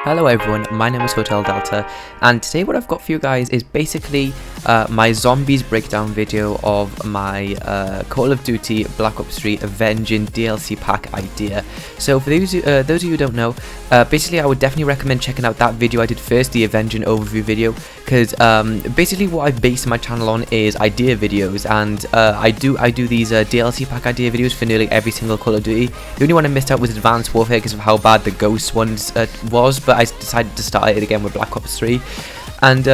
Hello everyone, my name is Hotel Delta, and today what I've got for you guys is basically my zombies breakdown video of my Call of Duty Black Ops 3 Avenging DLC pack idea. So for those of you who don't know, basically I would definitely recommend checking out that video I did first, the Avenging overview video, because basically what I base my channel on is idea videos, and I do these DLC pack idea videos for nearly every single Call of Duty. The only one I missed out was Advanced Warfare because of how bad the Ghost ones was, but I decided to start it again with Black Ops 3. And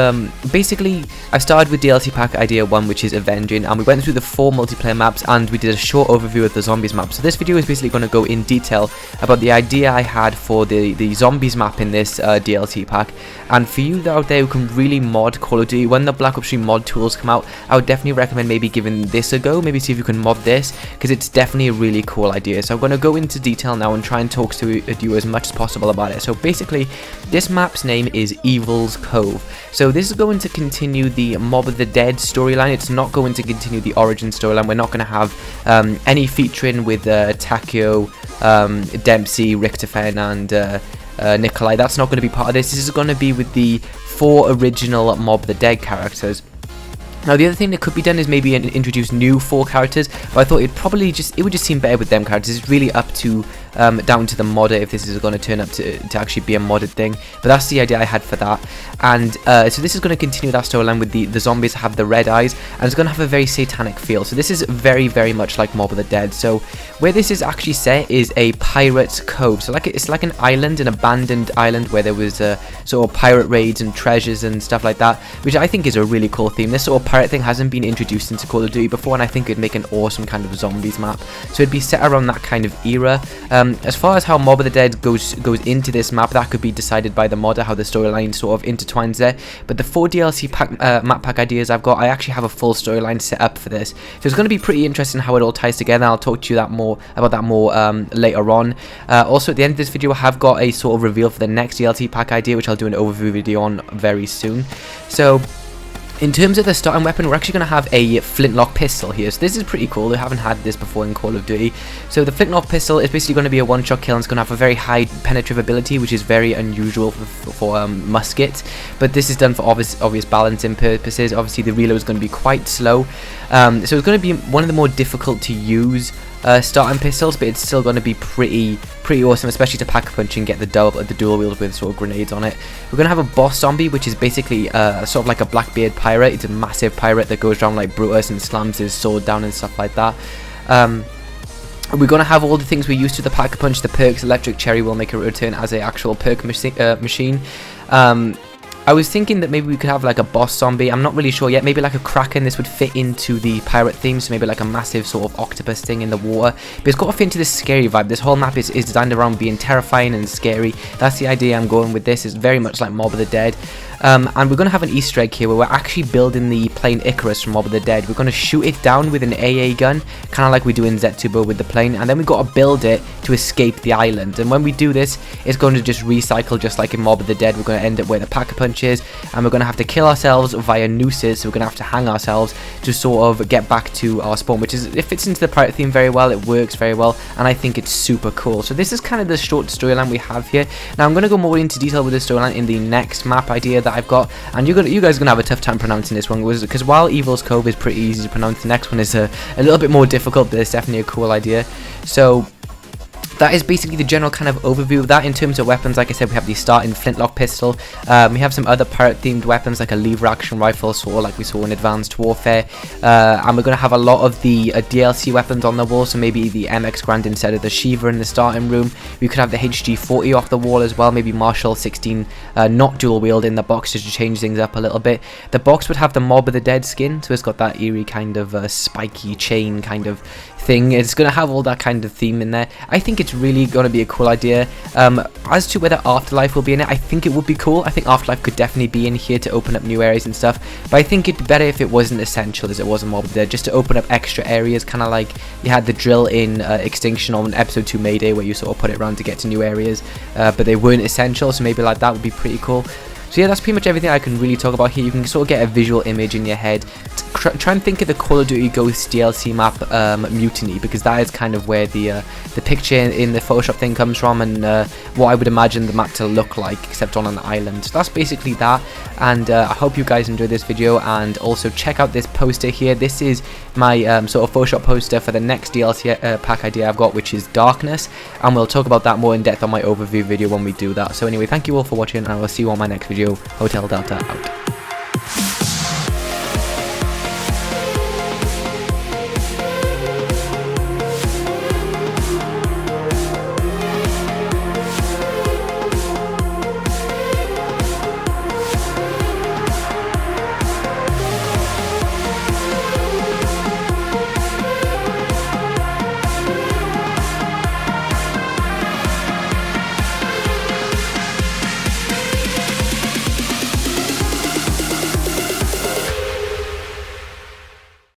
basically I started with DLC pack idea 1, which is Avenging, and we went through the 4 multiplayer maps and we did a short overview of the zombies map. So this video is basically going to go in detail about the idea I had for the zombies map in this DLC pack. And for you out there who can really mod Call of Duty, when the Black Ops 3 mod tools come out, I would definitely recommend maybe giving this a go, maybe see if you can mod this, because it's definitely a really cool idea. So I'm going to go into detail now and try and talk to you as much as possible about it. So basically this map's name is Evil's Cove. So this is going to continue the Mob of the Dead storyline. It's not going to continue the Origin storyline. We're not going to have any featuring with Takeo, Dempsey, Richtofen, and Nikolai. That's not going to be part of this. This is going to be with the 4 original Mob of the Dead characters. Now the other thing that could be done is maybe introduce new 4 characters, but I thought it would just seem better with them characters. It's really up to down to the modder if this is going to turn up to actually be a modded thing, but that's the idea I had for that. And so this is going to continue that storyline with the zombies have the red eyes, and it's going to have a very satanic feel. So this is very much like Mob of the Dead. So where this is actually set is a pirate's cove. So it's like an island, an abandoned island where there was sort of pirate raids and treasures and stuff like that, which I think is a really cool theme. This sort of pirate thing hasn't been introduced into Call of Duty before, and I think it'd make an awesome kind of zombies map. So it'd be set around that kind of era. As far as how Mob of the Dead goes into this map, that could be decided by the modder, how the storyline sort of intertwines there. But the 4 DLC map pack ideas I've got, I actually have a full storyline set up for this. So it's going to be pretty interesting how it all ties together. I'll talk to you about that more later on. Also at the end of this video, I have got a sort of reveal for the next DLC pack idea, which I'll do an overview video on very soon. So in terms of the starting weapon, we're actually going to have a flintlock pistol here. So this is pretty cool. We haven't had this before in Call of Duty. So the flintlock pistol is basically going to be a one-shot kill, and it's going to have a very high penetrability, which is very unusual for muskets. But this is done for obvious balancing purposes. Obviously the reload is going to be quite slow. So it's going to be one of the more difficult to use starting pistols, but it's still going to be pretty awesome, especially to pack a punch and get the dual wield with sort of grenades on it. We're going to have a boss zombie, which is basically sort of like a Blackbeard pirate. It's a massive pirate that goes around like Brutus and slams his sword down and stuff like that. We're going to have all the things we're used to, the pack a punch, the perks. Electric Cherry will make a return as an actual perk machine. I was thinking that maybe we could have like a boss zombie. I'm not really sure yet. Maybe like a kraken. This would fit into the pirate theme, so maybe like a massive sort of octopus thing in the water. But it's got to fit into this scary vibe. This whole map is designed around being terrifying and scary. That's the idea I'm going with this. It's very much like Mob of the Dead. And we're going to have an Easter egg here where we're actually building the plane Icarus from Mob of the Dead. We're going to shoot it down with an AA gun, kind of like we do in Z2 with the plane, and then we've got to build it to escape the island. And when we do this, it's going to just recycle just like in Mob of the Dead. We're going to end up where the pack-a-punch is, and we're going to have to kill ourselves via nooses, so we're going to have to hang ourselves to sort of get back to our spawn, which is, it fits into the pirate theme very well, it works very well, and I think it's super cool. So this is kind of the short storyline we have here. Now I'm going to go more into detail with the storyline in the next map idea that I've got, and you guys are going to have a tough time pronouncing this one, because while Evil's Cove is pretty easy to pronounce, the next one is a little bit more difficult, but it's definitely a cool idea. So that is basically the general kind of overview of that. In terms of weapons, like I said, we have the starting flintlock pistol. We have some other pirate-themed weapons like a lever action rifle, sort of like we saw in Advanced Warfare. And we're going to have a lot of the DLC weapons on the wall, so maybe the MX Grand instead of the Shiva in the starting room. We could have the HG40 off the wall as well, maybe Marshall 16 not dual wield in the box just to change things up a little bit. The box would have the Mob of the Dead skin, so it's got that eerie kind of spiky chain kind of thing. It's going to have all that kind of theme in there. I think it's really going to be a cool idea. As to whether Afterlife will be in it, I think it would be cool. I think Afterlife could definitely be in here to open up new areas and stuff, but I think it'd be better if it wasn't essential as it was in Mob of the Dead, just to open up extra areas, kind of like you had the drill in Extinction on episode 2 Mayday, where you sort of put it around to get to new areas, but they weren't essential, so maybe like that would be pretty cool. So yeah, that's pretty much everything I can really talk about here. You can sort of get a visual image in your head try and think of the Call of Duty Ghosts DLC map, Mutiny, because that is kind of where the picture in the Photoshop thing comes from, and what I would imagine the map to look like, except on an island. So that's basically that, and I hope you guys enjoyed this video, and also check out this poster here. This is my sort of Photoshop poster for the next DLC pack idea I've got, which is Darkness, and we'll talk about that more in depth on my overview video when we do that. So anyway, thank you all for watching, and I will see you on my next video. Hotel Delta out.